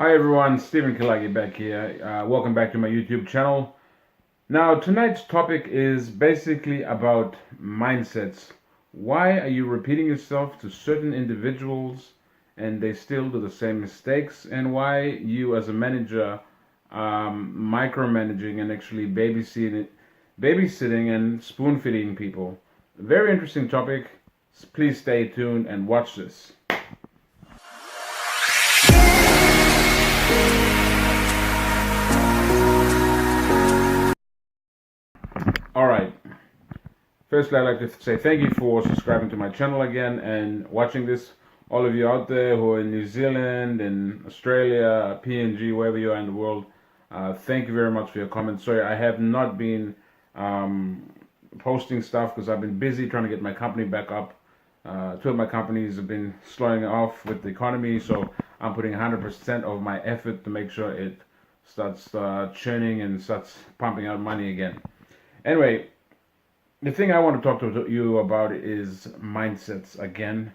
Hi everyone, Stephen Kalagi back here. Welcome back to my YouTube channel. Now, tonight's topic is basically about mindsets. Why are you repeating yourself to certain individuals and they still do the same mistakes? And why you, as a manager, micromanaging and actually babysitting and spoon feeding people? Very interesting topic. Please stay tuned and watch this. All right. First, I'd like to say thank you for subscribing to my channel again and watching this. All of you out there who are in New Zealand, in Australia, PNG, wherever you are in the world, thank you very much for your comments. Sorry, I have not been posting stuff because I've been busy trying to get my company back up. Two of my companies have been slowing off with the economy, so I'm putting 100% of my effort to make sure it starts churning and starts pumping out money again. Anyway, the thing I want to talk to you about is mindsets again.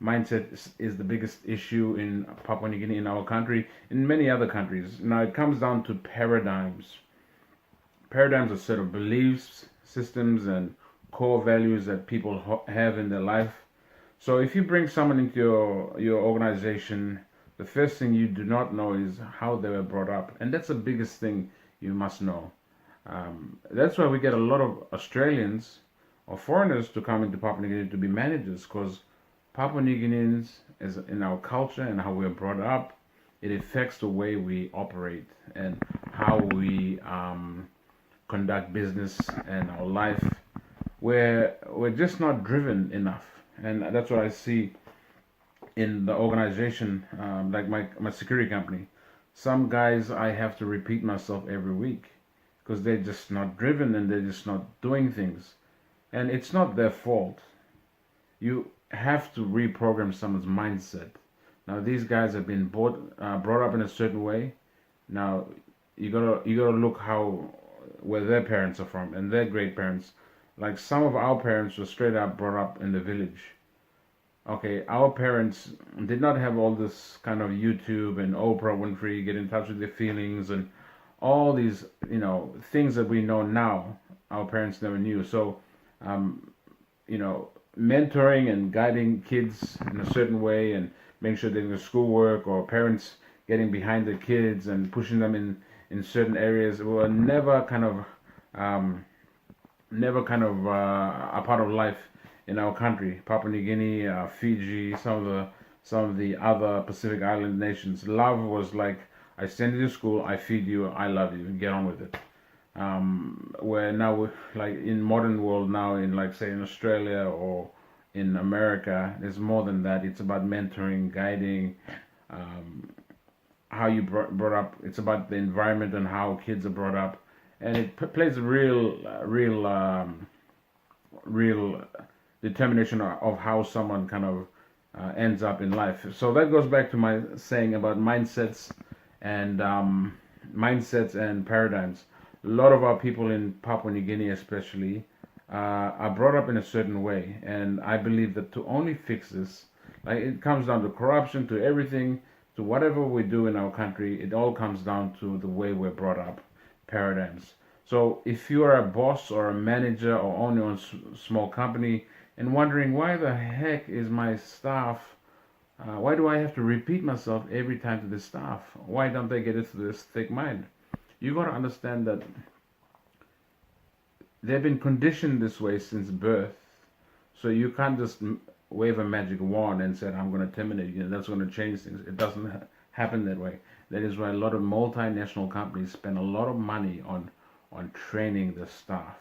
Mindset is the biggest issue in Papua New Guinea, in our country, in many other countries. Now, it comes down to paradigms. Paradigms are a set of beliefs, systems, and core values that people have in their life. So, if you bring someone into your organization, the first thing you do not know is how they were brought up, and that's the biggest thing you must know. That's why we get a lot of Australians or foreigners to come into Papua New Guinea to be managers, because Papua New Guineans, is in our culture and how we're brought up, it affects the way we operate and how we conduct business and our life. We're just not driven enough, and that's what I see in the organization, like my security company. Some guys I have to repeat myself every week because they're just not driven and they're just not doing things. And it's not their fault. You have to reprogram someone's mindset. Now these guys have been brought up in a certain way. Now you gotta look how where their parents are from and their great parents. Like some of our parents were straight up brought up in the village. Okay, our parents did not have all this kind of YouTube and Oprah Winfrey get in touch with their feelings and all these things that we know now. Our parents never knew. So um, mentoring and guiding kids in a certain way and making sure they're doing schoolwork, or parents getting behind the kids and pushing them in certain areas were um, never a part of life in our country. Papua New Guinea, Fiji, some of the other Pacific Island nations. Love was like, I send you to school, I feed you, I love you, get on with it. Where now, like in modern world now, in like say in Australia or in America, there's more than that. It's about mentoring, guiding, um, how you brought up. It's about the environment and how kids are brought up, and it plays a real determination of how someone kind of ends up in life. So that goes back to my saying about and mindsets and paradigms. A lot of our people in Papua New Guinea, especially, are brought up in a certain way, and I believe that to only fix this, like it comes down to corruption, to everything, to whatever we do in our country, it all comes down to the way we're brought up, paradigms. So if you are a boss or a manager or own your own small company and wondering why the heck is my staff, why do I have to repeat myself every time to the staff? Why don't they get it to this thick mind? You got to understand that they've been conditioned this way since birth. So you can't just wave a magic wand and say, I'm going to terminate you, and that's going to change things. It doesn't happen that way. That is why a lot of multinational companies spend a lot of money on training the staff.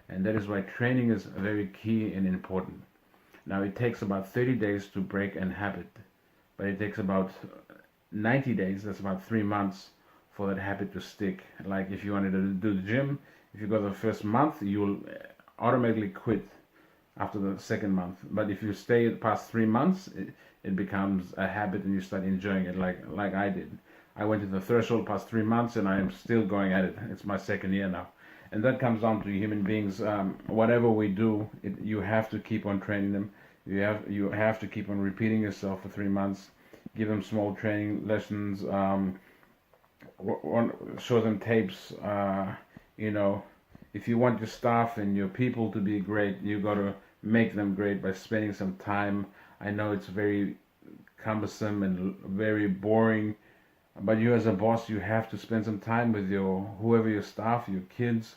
And that is why training is very key and important. Now, it takes about 30 days to break an habit, but it takes about 90 days, that's about 3 months, for that habit to stick. Like if you wanted to do the gym, if you go the first month, you'll automatically quit after the second month. But if you stay past 3 months, it becomes a habit and you start enjoying it, like I did. I went to the threshold past 3 months and I am still going at it. It's my second year now. And that comes down to human beings. Whatever we do, you have to keep on training them. You have to keep on repeating yourself for 3 months, give them small training lessons, show them tapes. You know, if you want your staff and your people to be great, you got to make them great by spending some time. I know it's very cumbersome and very boring, but you as a boss, you have to spend some time with whoever your staff, your kids,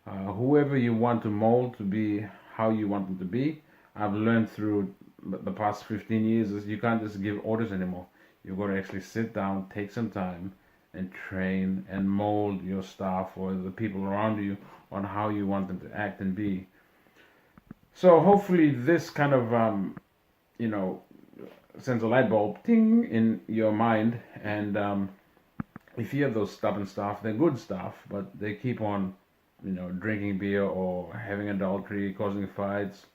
whoever you want to mold to be how you want them to be. I've learned through the past 15 years is you can't just give orders anymore. You've got to actually sit down, take some time, and train and mold your staff or the people around you on how you want them to act and be. So hopefully this kind of you know, sends a light bulb ting in your mind. And if you have those stubborn staff, they're good staff, but they keep on, you know, drinking beer or having adultery, causing fights.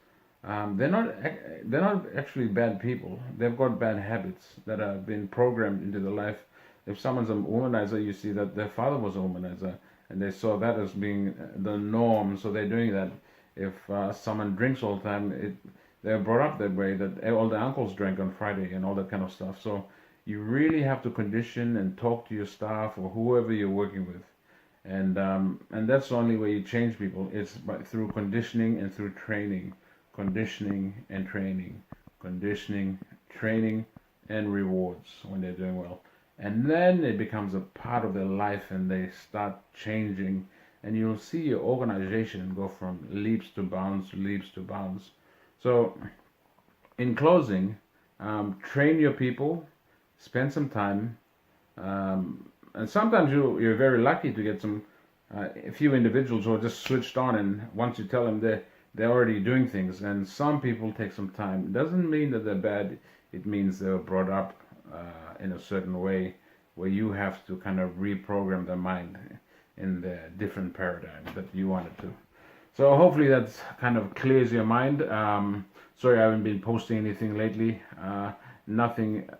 They're not actually bad people. They've got bad habits that have been programmed into their life. If someone's a womanizer, you see that their father was a womanizer, and they saw that as being the norm, so they're doing that. If someone drinks all the time, they're brought up that way. That all the uncles drank on Friday and all that kind of stuff. So you really have to condition and talk to your staff or whoever you're working with, and that's the only way you change people. It's through conditioning and through training. Conditioning and training, conditioning, training, and rewards when they're doing well. And then it becomes a part of their life and they start changing. And you'll see your organization go from leaps to bounds, leaps to bounds. So, in closing, train your people, spend some time, and sometimes you're very lucky to get a few individuals who are just switched on, and once you tell them they're already doing things. And some people take some time. It doesn't mean that they're bad. It means they were brought up in a certain way where you have to kind of reprogram their mind in the different paradigm that you wanted to. So hopefully that kind of clears your mind. Sorry I haven't been posting anything lately. Nothing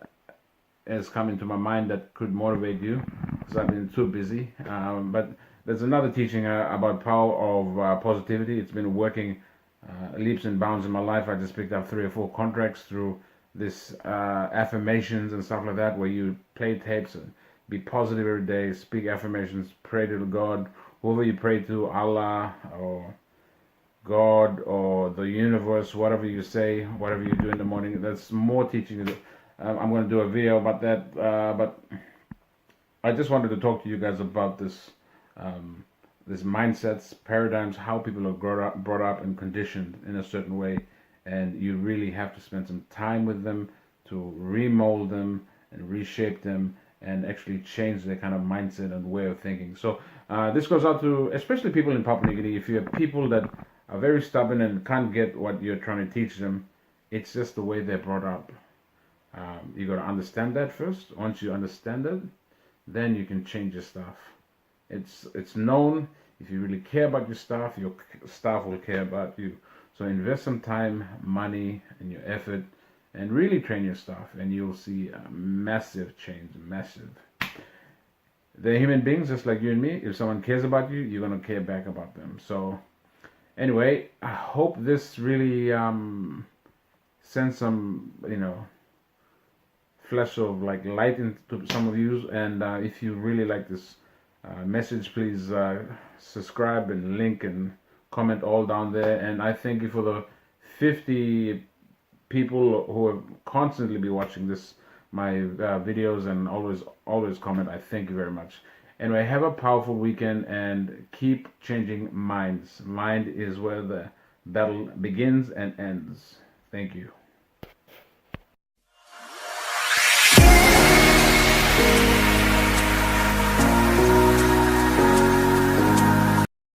has come into my mind that could motivate you because I've been too busy. But there's another teaching about power of positivity. It's been working leaps and bounds in my life. I just picked up 3 or 4 contracts through this affirmations and stuff like that, where you play tapes and be positive every day, speak affirmations, pray to God, whoever you pray to, Allah or God or the universe, whatever you say, whatever you do in the morning. That's more teaching. I'm going to do a video about that, but I just wanted to talk to you guys about this mindsets, paradigms, how people are brought up and conditioned in a certain way, and you really have to spend some time with them to remold them and reshape them and actually change their kind of mindset and way of thinking. So this goes out to especially people in Papua New Guinea. If you have people that are very stubborn and can't get what you're trying to teach them, it's just the way they're brought up. You got to understand that first. Once you understand it, then you can change your stuff. It's known. If you really care about your staff will care about you. So invest some time, money, and your effort, and really train your staff, and you'll see a massive change. Massive. They're human beings just like you and me. If someone cares about you, you're gonna care back about them. So anyway, I hope this really sends some, flash of like light into some of you. And if you really like this message, please subscribe and link and comment all down there. And I thank you for the 50 people who have constantly be watching my videos and always comment. I thank you very much. Anyway, have a powerful weekend and keep changing minds. Mind is where the battle begins and ends. Thank you.